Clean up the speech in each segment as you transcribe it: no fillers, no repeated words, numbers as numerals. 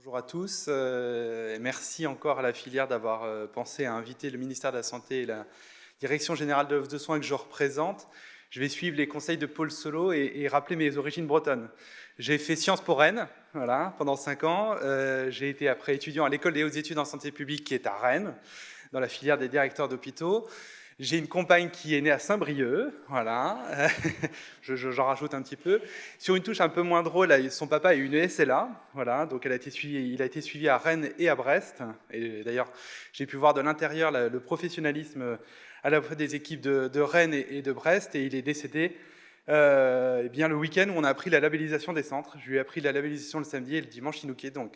Bonjour à tous. Merci encore à la filière d'avoir pensé à inviter le ministère de la Santé et la Direction générale de l'offre de soins que je représente. Je vais suivre les conseils de Paul Solo et rappeler mes origines bretonnes. J'ai fait Sciences Po Rennes voilà, pendant 5 ans. J'ai été après étudiant à l'École des hautes études en santé publique qui est à Rennes, dans la filière des directeurs d'hôpitaux. J'ai une compagne qui est née à Saint-Brieuc, voilà, j'en rajoute un petit peu. Sur une touche un peu moins drôle, son papa a eu une SLA, voilà, donc il a été suivi à Rennes et à Brest. Et d'ailleurs, j'ai pu voir de l'intérieur le professionnalisme à la fois des équipes de Rennes et de Brest, et il est décédé bien le week-end où on a appris la labellisation des centres. Je lui ai appris la labellisation le samedi et le dimanche Inouké, donc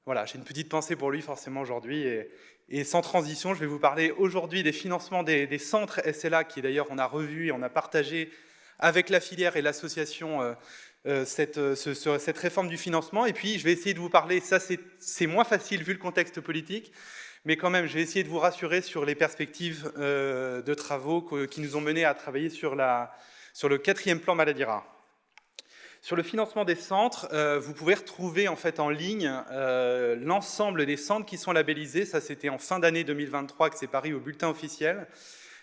voilà, j'ai une petite pensée pour lui forcément aujourd'hui. Et sans transition, je vais vous parler aujourd'hui des financements des centres SLA, qui d'ailleurs on a revu et on a partagé avec la filière et l'association cette réforme du financement. Et puis je vais essayer de vous parler, ça c'est moins facile vu le contexte politique, mais quand même je vais essayer de vous rassurer sur les perspectives de travaux qui nous ont menés à travailler sur le 4e plan maladie rare. Sur le financement des centres, vous pouvez retrouver en fait en ligne l'ensemble des centres qui sont labellisés. Ça, c'était en fin d'année 2023 que c'est paru au bulletin officiel.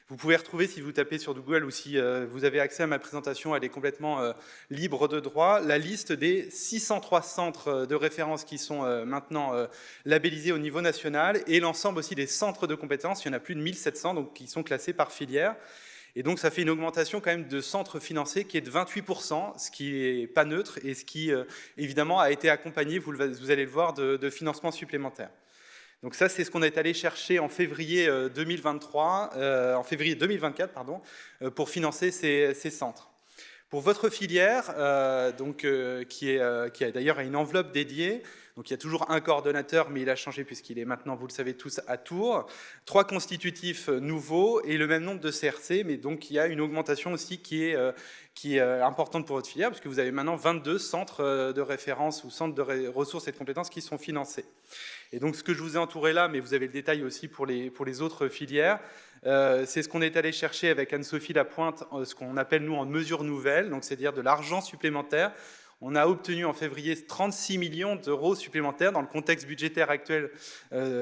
Vous pouvez retrouver, si vous tapez sur Google ou si vous avez accès à ma présentation, elle est complètement libre de droit, la liste des 603 centres de référence qui sont maintenant labellisés au niveau national et l'ensemble aussi des centres de compétences. Il y en a plus de 1700 donc, qui sont classés par filière. Et donc, ça fait une augmentation quand même de centres financés qui est de 28%, ce qui n'est pas neutre et ce qui, évidemment, a été accompagné, vous allez le voir, de financements supplémentaires. Donc ça, c'est ce qu'on est allé chercher en février 2024, pour financer ces centres. Pour votre filière, qui a d'ailleurs une enveloppe dédiée, donc il y a toujours un coordonnateur, mais il a changé puisqu'il est maintenant, vous le savez tous, à Tours, 3 constitutifs nouveaux et le même nombre de CRC, mais donc il y a une augmentation aussi qui est importante pour votre filière, parce que vous avez maintenant 22 centres de référence ou centres de ressources et de compétences qui sont financés. Et donc ce que je vous ai entouré là, mais vous avez le détail aussi pour les autres filières, c'est ce qu'on est allé chercher avec Anne-Sophie Lapointe, ce qu'on appelle nous en mesures nouvelles, donc c'est-à-dire de l'argent supplémentaire. On a obtenu en février 36 millions d'euros supplémentaires. Dans le contexte budgétaire actuel,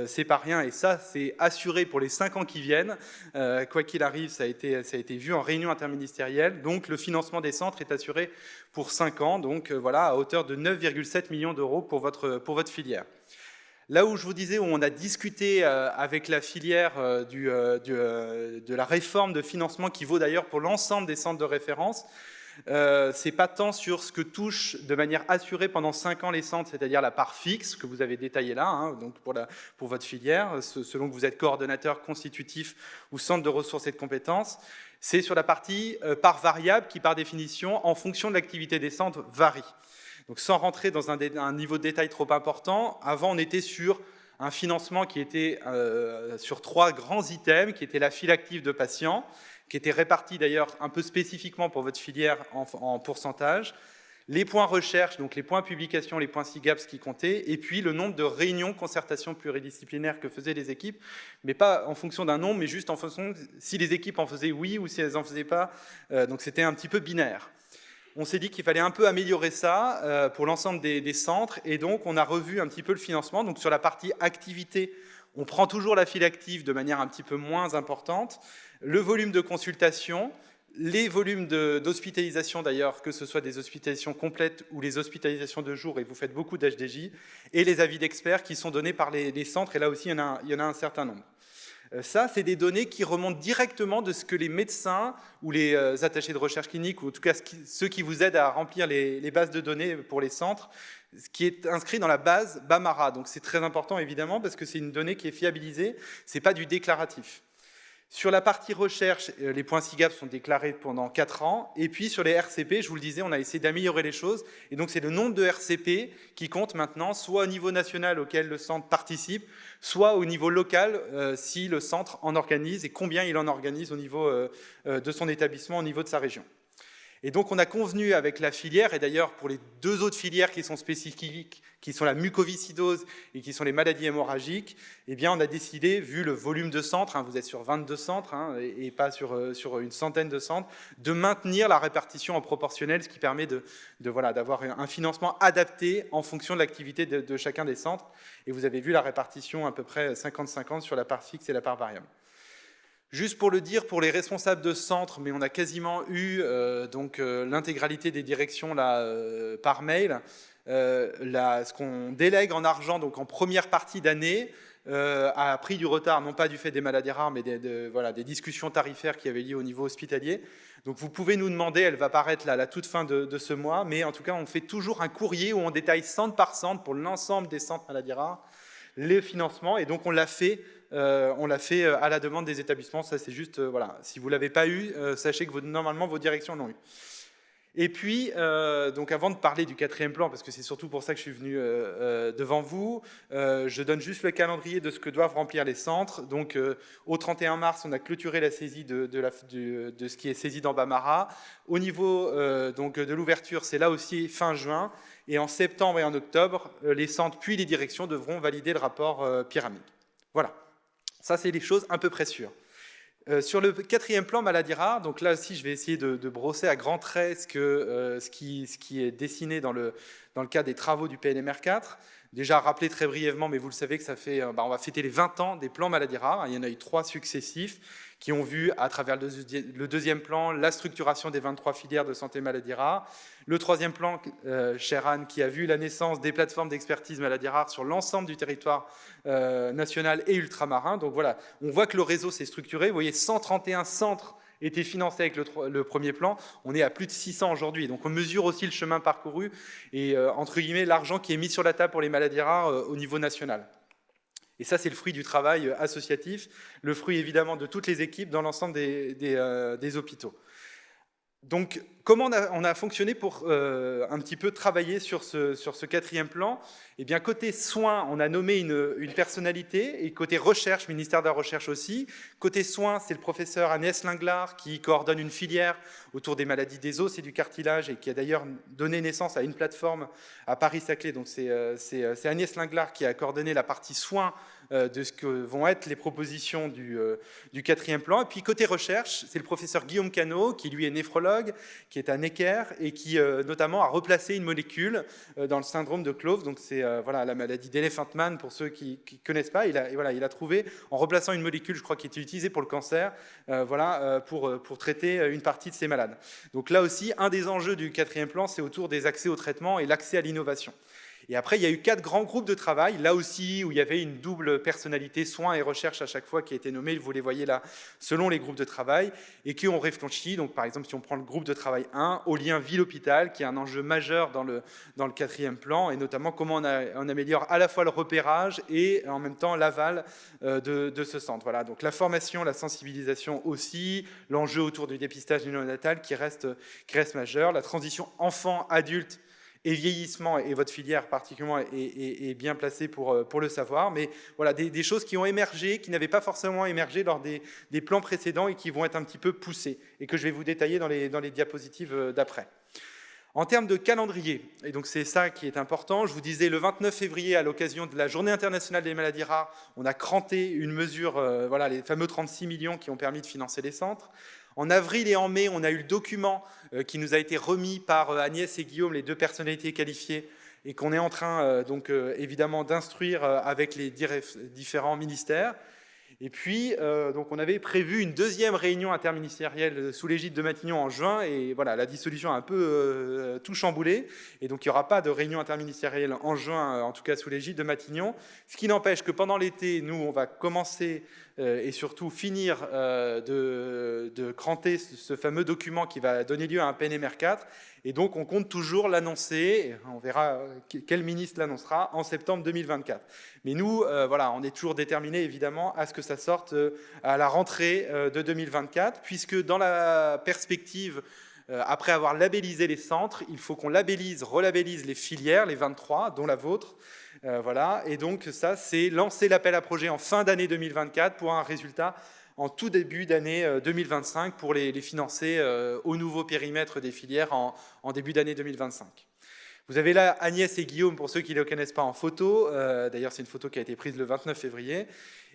c'est pas rien, et ça, c'est assuré pour les 5 ans qui viennent. Quoi qu'il arrive, ça a été vu en réunion interministérielle. Donc, le financement des centres est assuré pour 5 ans, donc voilà, à hauteur de 9,7 millions d'euros pour votre filière. Là où je vous disais, où on a discuté avec la filière de la réforme de financement qui vaut d'ailleurs pour l'ensemble des centres de référence, c'est pas tant sur ce que touche de manière assurée pendant 5 ans les centres, c'est-à-dire la part fixe que vous avez détaillée là, hein, donc pour votre filière, selon que vous êtes coordonnateur, constitutif ou centre de ressources et de compétences, c'est sur la partie part variable qui, par définition, en fonction de l'activité des centres, varie. Donc sans rentrer dans un niveau de détail trop important, avant on était sur un financement qui était sur 3 grands items, qui était la file active de patients, qui était répartie d'ailleurs un peu spécifiquement pour votre filière en pourcentage, les points recherche, donc les points publication, les points SIGAPS qui comptaient, et puis le nombre de réunions, concertations pluridisciplinaires que faisaient les équipes, mais pas en fonction d'un nombre, mais juste en fonction si les équipes en faisaient oui ou si elles n'en faisaient pas, donc c'était un petit peu binaire. On s'est dit qu'il fallait un peu améliorer ça pour l'ensemble des centres, et donc on a revu un petit peu le financement. Donc sur la partie activité, on prend toujours la file active de manière un petit peu moins importante, le volume de consultation, les volumes d'hospitalisation d'ailleurs, que ce soit des hospitalisations complètes ou les hospitalisations de jour, et vous faites beaucoup d'HDJ, et les avis d'experts qui sont donnés par les centres, et là aussi il y en a un certain nombre. Ça, c'est des données qui remontent directement de ce que les médecins ou les attachés de recherche clinique, ou en tout cas ceux qui vous aident à remplir les bases de données pour les centres, ce qui est inscrit dans la base BAMARA. Donc c'est très important évidemment parce que c'est une donnée qui est fiabilisée, ce n'est pas du déclaratif. Sur la partie recherche, les points SIGAP sont déclarés pendant 4 ans. Et puis sur les RCP, je vous le disais, on a essayé d'améliorer les choses. Et donc c'est le nombre de RCP qui compte maintenant, soit au niveau national auquel le centre participe, soit au niveau local si le centre en organise et combien il en organise au niveau de son établissement, au niveau de sa région. Et donc, on a convenu avec la filière, et d'ailleurs, pour les 2 autres filières qui sont spécifiques, qui sont la mucoviscidose et qui sont les maladies hémorragiques, eh bien, on a décidé, vu le volume de centres, vous êtes sur 22 centres et pas sur une centaine de centres, de maintenir la répartition en proportionnel, ce qui permet d'avoir un financement adapté en fonction de l'activité de chacun des centres. Et vous avez vu la répartition à peu près 50-50 sur la part fixe et la part variable. Juste pour le dire, pour les responsables de centre, mais on a quasiment eu l'intégralité des directions là, par mail, ce qu'on délègue en argent, donc en première partie d'année, a pris du retard, non pas du fait des maladies rares, mais des discussions tarifaires qui avaient lieu au niveau hospitalier. Donc vous pouvez nous demander, elle va paraître là, à la toute fin de ce mois, mais en tout cas, on fait toujours un courrier où on détaille centre par centre pour l'ensemble des centres maladies rares, les financements, et donc on l'a fait à la demande des établissements. Ça, c'est juste, voilà, si vous ne l'avez pas eu, sachez que normalement vos directions l'ont eu. Et puis, donc avant de parler du 4e plan, parce que c'est surtout pour ça que je suis venu devant vous, je donne juste le calendrier de ce que doivent remplir les centres. Donc, au 31 mars, on a clôturé la saisie de ce qui est saisi dans Bamara. Au niveau de l'ouverture, c'est là aussi fin juin. Et en septembre et en octobre, les centres puis les directions devront valider le rapport pyramide. Voilà. Ça, c'est les choses à peu près sûres. Sur le 4e plan maladies rares, donc là aussi je vais essayer de brosser à grands traits ce qui est dessiné dans le cadre des travaux du PNMR 4. Déjà rappelé très brièvement, mais vous le savez que ça fait, on va fêter les 20 ans des plans maladies rares. Il y en a eu 3 successifs qui ont vu à travers le 2e plan la structuration des 23 filières de santé maladies rares. Le 3e plan, cher Anne, qui a vu la naissance des plateformes d'expertise maladies rares sur l'ensemble du territoire national et ultramarin. Donc voilà, on voit que le réseau s'est structuré. Vous voyez, 131 centres étaient financés avec le 1er plan. On est à plus de 600 aujourd'hui. Donc on mesure aussi le chemin parcouru et, entre guillemets, l'argent qui est mis sur la table pour les maladies rares au niveau national. Et ça, c'est le fruit du travail associatif, le fruit évidemment de toutes les équipes dans l'ensemble des hôpitaux. Donc, comment on a fonctionné pour un petit peu travailler sur ce 4e plan? Eh bien, côté soins, on a nommé une personnalité, et côté recherche, ministère de la Recherche aussi. Côté soins, c'est le professeur Agnès Linglard qui coordonne une filière autour des maladies des os et du cartilage, et qui a d'ailleurs donné naissance à une plateforme à Paris-Saclay. Donc, c'est Agnès Linglard qui a coordonné la partie soins de ce que vont être les propositions du 4e plan. Et puis côté recherche, c'est le professeur Guillaume Cano, qui lui est néphrologue, qui est à Necker, et qui notamment a replacé une molécule dans le syndrome de Clove. Donc c'est la maladie d'Elephant-Man, pour ceux qui ne connaissent pas. Il a trouvé, en replaçant une molécule, je crois, qui était utilisée pour le cancer, pour traiter une partie de ces malades. Donc là aussi, un des enjeux du 4e plan, c'est autour des accès au traitement et l'accès à l'innovation. Et après, il y a eu 4 grands groupes de travail, là aussi, où il y avait une double personnalité, soins et recherche à chaque fois, qui a été nommée, vous les voyez là, selon les groupes de travail, et qui ont réfléchi, donc par exemple, si on prend le groupe de travail 1, au lien ville-hôpital, qui est un enjeu majeur dans le 4e plan, et notamment comment on améliore à la fois le repérage et en même temps l'aval de ce centre. Voilà, donc la formation, la sensibilisation aussi, l'enjeu autour du dépistage néonatal qui reste majeur, la transition enfant-adulte et vieillissement, et votre filière particulièrement est bien placée pour le savoir, mais voilà, des choses qui ont émergé, qui n'avaient pas forcément émergé lors des plans précédents et qui vont être un petit peu poussées, et que je vais vous détailler dans les diapositives d'après. En termes de calendrier, et donc c'est ça qui est important, je vous disais le 29 février, à l'occasion de la Journée internationale des maladies rares, on a cranté une mesure, les fameux 36 millions qui ont permis de financer les centres. En avril et en mai, on a eu le document qui nous a été remis par Agnès et Guillaume, les 2 personnalités qualifiées, et qu'on est en train évidemment d'instruire avec les différents ministères. Et puis, donc on avait prévu une 2e réunion interministérielle sous l'égide de Matignon en juin, et voilà, la dissolution a un peu tout chamboulé, et donc il n'y aura pas de réunion interministérielle en juin, en tout cas sous l'égide de Matignon, ce qui n'empêche que pendant l'été, nous, on va commencer et surtout finir de cranter ce fameux document qui va donner lieu à un PNMR 4, et donc on compte toujours l'annoncer, on verra quel ministre l'annoncera, en septembre 2024. Mais nous, on est toujours déterminés évidemment à ce que ça sorte à la rentrée de 2024, puisque dans la perspective, après avoir labellisé les centres, il faut qu'on relabellise les filières, les 23, dont la vôtre. Et donc ça, c'est lancer l'appel à projet en fin d'année 2024 pour un résultat en tout début d'année 2025 pour les financer au nouveau périmètre des filières en début d'année 2025. Vous avez là Agnès et Guillaume, pour ceux qui ne les connaissent pas en photo. D'ailleurs, c'est une photo qui a été prise le 29 février.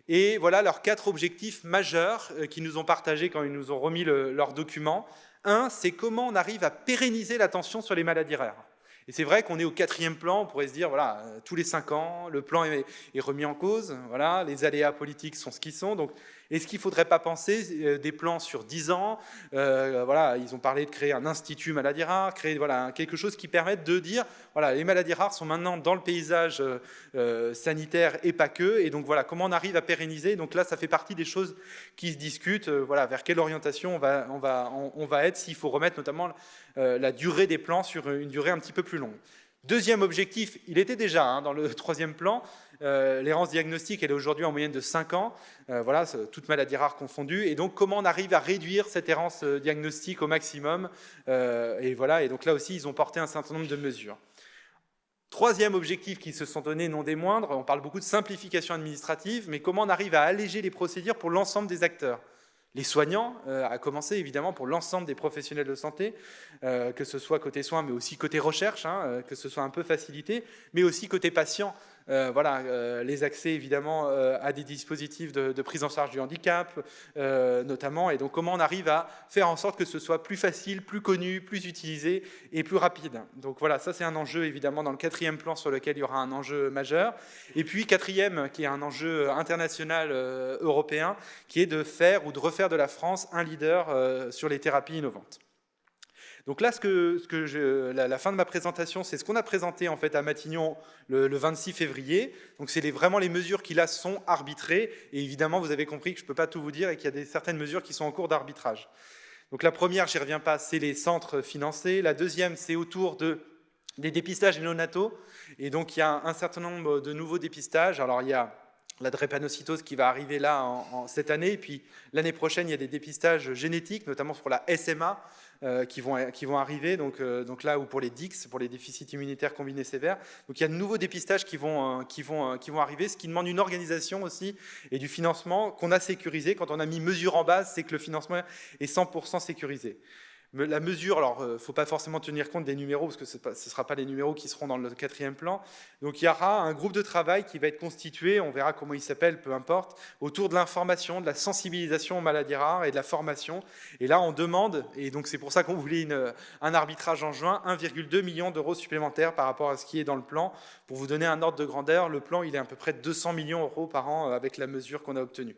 Et voilà leurs 4 objectifs majeurs qu'ils nous ont partagés quand ils nous ont remis leur document. Un, c'est comment on arrive à pérenniser l'attention sur les maladies rares. Et c'est vrai qu'on est au 4e plan, on pourrait se dire, voilà, tous les 5 ans, le plan est remis en cause, voilà, les aléas politiques sont ce qu'ils sont, donc est-ce qu'il ne faudrait pas penser des plans sur 10 ans voilà, ils ont parlé de créer un institut maladies rares, créer voilà, quelque chose qui permette de dire, voilà, les maladies rares sont maintenant dans le paysage sanitaire et pas que, et donc voilà, comment on arrive à pérenniser, donc là, ça fait partie des choses qui se discutent, voilà, vers quelle orientation on va être, s'il faut remettre notamment la durée des plans sur une durée un petit peu plus longue. Deuxième objectif, il était déjà dans le 3e plan, l'errance diagnostique, elle est aujourd'hui en moyenne de 5 ans, voilà, toutes maladies rares confondues, et donc comment on arrive à réduire cette errance diagnostique au maximum, et voilà, et donc là aussi, ils ont porté un certain nombre de mesures. 3e objectif qu'ils se sont donnés, non des moindres, on parle beaucoup de simplification administrative, mais comment on arrive à alléger les procédures pour l'ensemble des acteurs. Les soignants, à commencer évidemment pour l'ensemble des professionnels de santé, que ce soit côté soins, mais aussi côté recherche, que ce soit un peu facilité, mais aussi côté patient, voilà, les accès évidemment à des dispositifs de prise en charge du handicap, notamment, et donc comment on arrive à faire en sorte que ce soit plus facile, plus connu, plus utilisé et plus rapide. Donc voilà, ça c'est un enjeu évidemment dans le 4e plan sur lequel il y aura un enjeu majeur. Et puis 4e, qui est un enjeu international européen, qui est de faire ou de refaire de la France un leader sur les thérapies innovantes. Donc là, la fin de ma présentation, c'est ce qu'on a présenté en fait à Matignon le 26 février. Donc c'est vraiment les mesures qui là sont arbitrées. Et évidemment, vous avez compris que je ne peux pas tout vous dire et qu'il y a certaines mesures qui sont en cours d'arbitrage. Donc la première, j'y reviens pas, c'est les centres financés. La deuxième, c'est autour des dépistages néonataux. Et donc il y a un certain nombre de nouveaux dépistages. Alors il y a la drépanocytose qui va arriver là cette année. Et puis l'année prochaine, il y a des dépistages génétiques, notamment pour la SMA, qui vont arriver, donc là, ou pour les DICS, pour les déficits immunitaires combinés sévères. Donc il y a de nouveaux dépistages qui vont arriver, ce qui demande une organisation aussi et du financement qu'on a sécurisé. Quand on a mis mesure en base, c'est que le financement est 100% sécurisé. La mesure, alors il ne faut pas forcément tenir compte des numéros, parce que ce ne sera pas les numéros qui seront dans le 4e plan. Donc il y aura un groupe de travail qui va être constitué, on verra comment il s'appelle, peu importe, autour de l'information, de la sensibilisation aux maladies rares et de la formation. Et là, on demande, et donc c'est pour ça qu'on voulait un arbitrage en juin, 1,2 million d'euros supplémentaires par rapport à ce qui est dans le plan. Pour vous donner un ordre de grandeur, le plan, il est à peu près de 200 millions d'euros par an avec la mesure qu'on a obtenue.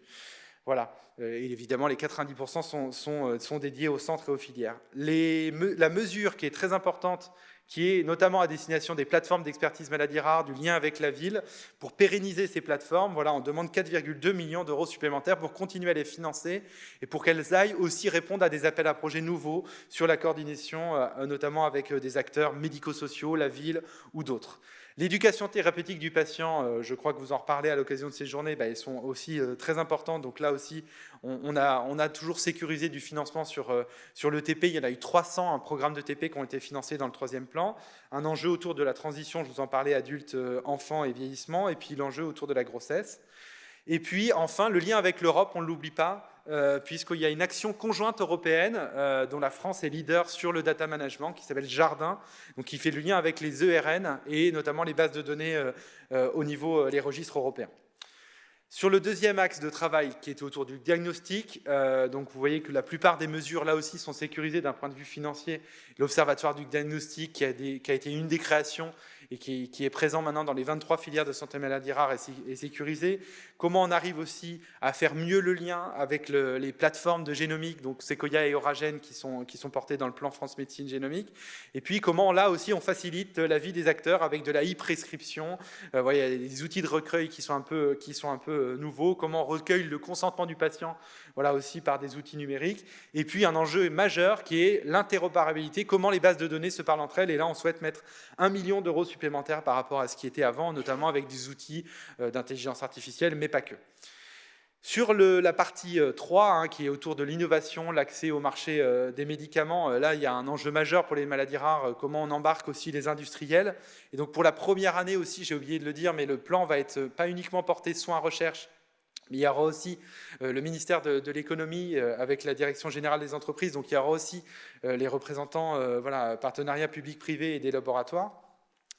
Voilà, et évidemment les 90% sont dédiés au centre et aux filières. La mesure qui est très importante, qui est notamment à destination des plateformes d'expertise maladies rares, du lien avec la ville, pour pérenniser ces plateformes, voilà, on demande 4,2 millions d'euros supplémentaires pour continuer à les financer et pour qu'elles aillent aussi répondre à des appels à projets nouveaux sur la coordination, notamment avec des acteurs médico-sociaux, la ville ou d'autres. L'éducation thérapeutique du patient, je crois que vous en reparlez à l'occasion de ces journées, elles sont aussi très importantes. Donc là aussi, on a toujours sécurisé du financement sur le TP. Il y en a eu 300 programmes de TP qui ont été financés dans le 3e plan. Un enjeu autour de la transition, je vous en parlais, adultes, enfants et vieillissement, et puis l'enjeu autour de la grossesse. Et puis enfin, le lien avec l'Europe, on ne l'oublie pas, puisqu'il y a une action conjointe européenne dont la France est leader sur le data management, qui s'appelle Jardin, donc qui fait le lien avec les ERN et notamment les bases de données au niveau des registres européens. Sur le 2e axe de travail qui est autour du diagnostic, donc vous voyez que la plupart des mesures là aussi sont sécurisées d'un point de vue financier. L'Observatoire du diagnostic qui a été une des créations et qui est présent maintenant dans les 23 filières de santé maladies rares est sécurisé. Comment on arrive aussi à faire mieux le lien avec les plateformes de génomique, donc Sequoia et Oragen qui sont portées dans le plan France Médecine Génomique. Et puis comment là aussi on facilite la vie des acteurs avec de la e-prescription. Il y a des outils de recueil qui sont un peu nouveaux. Comment on recueille le consentement du patient, voilà aussi par des outils numériques. Et puis un enjeu majeur qui est l'interopérabilité. Comment les bases de données se parlent entre elles. Et là on souhaite mettre 1 million d'euros supplémentaires par rapport à ce qui était avant, notamment avec des outils d'intelligence artificielle, mais pas que. Sur la partie 3, qui est autour de l'innovation, l'accès au marché des médicaments, là il y a un enjeu majeur pour les maladies rares, comment on embarque aussi les industriels. Et donc pour la première année aussi, j'ai oublié de le dire, mais le plan va être pas uniquement porté soins recherche, Mais il y aura aussi le ministère de l'économie avec la direction générale des entreprises, donc il y aura aussi les représentants, voilà, partenariat public-privé et des laboratoires.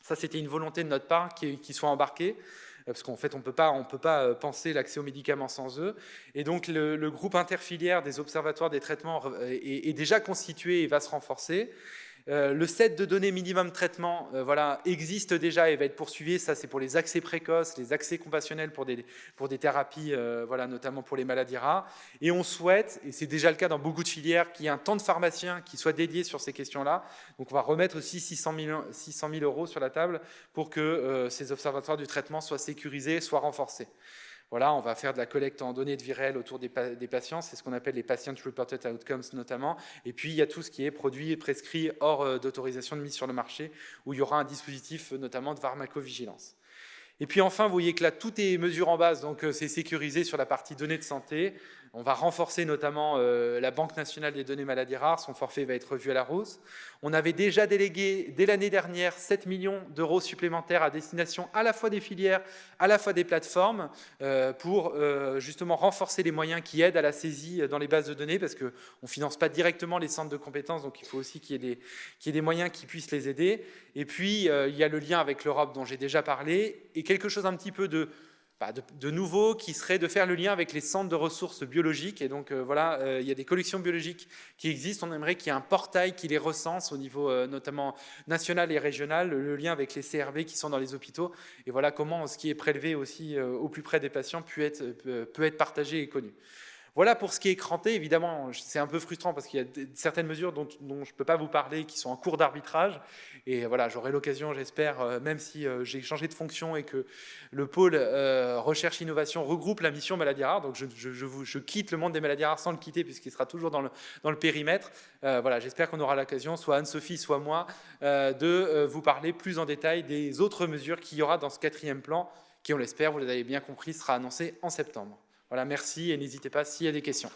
Ça, c'était une volonté de notre part qu'ils soient embarqués, parce qu'en fait, on ne peut pas penser l'accès aux médicaments sans eux. Et donc, le groupe interfilière des observatoires des traitements est déjà constitué et va se renforcer. Le set de données minimum traitement voilà, existe déjà et va être poursuivi. Ça, c'est pour les accès précoces, les accès compassionnels pour des thérapies, voilà, notamment pour les maladies rares. Et on souhaite, et c'est déjà le cas dans beaucoup de filières, qu'il y ait un temps de pharmacien qui soit dédié sur ces questions-là. Donc on va remettre aussi 600 000 euros sur la table pour que ces observatoires du traitement soient sécurisés, soient renforcés. Voilà, on va faire de la collecte en données de vie réelle autour des patients, c'est ce qu'on appelle les Patient Reported Outcomes notamment. Et puis il y a tout ce qui est produit et prescrit hors d'autorisation de mise sur le marché, où il y aura un dispositif notamment de pharmacovigilance. Et puis enfin, vous voyez que là, tout est mesure en base, donc c'est sécurisé sur la partie données de santé. On va renforcer notamment la Banque nationale des données maladies rares, son forfait va être revu à la hausse. On avait déjà délégué, dès l'année dernière, 7 millions d'euros supplémentaires à destination à la fois des filières, à la fois des plateformes, pour justement renforcer les moyens qui aident à la saisie dans les bases de données, parce qu'on ne finance pas directement les centres de compétences, donc il faut aussi qu'il y ait des moyens qui puissent les aider. Et puis, il y a le lien avec l'Europe dont j'ai déjà parlé, et quelque chose un petit peu de nouveau qui serait de faire le lien avec les centres de ressources biologiques. Et donc voilà, il y a des collections biologiques qui existent. On aimerait qu'il y ait un portail qui les recense au niveau notamment national et régional, le lien avec les CRB qui sont dans les hôpitaux. Et voilà comment ce qui est prélevé aussi au plus près des patients peut être partagé et connu. Voilà pour ce qui est cranté. Évidemment, c'est un peu frustrant parce qu'il y a certaines mesures dont je ne peux pas vous parler qui sont en cours d'arbitrage. Et voilà, j'aurai l'occasion, j'espère, même si j'ai changé de fonction et que le pôle recherche-innovation regroupe la mission maladies rares. Donc je quitte le monde des maladies rares sans le quitter puisqu'il sera toujours dans le périmètre. Voilà, j'espère qu'on aura l'occasion, soit Anne-Sophie, soit moi, de vous parler plus en détail des autres mesures qu'il y aura dans ce 4e plan qui, on l'espère, vous l'avez bien compris, sera annoncé en septembre. Voilà, merci et n'hésitez pas s'il y a des questions.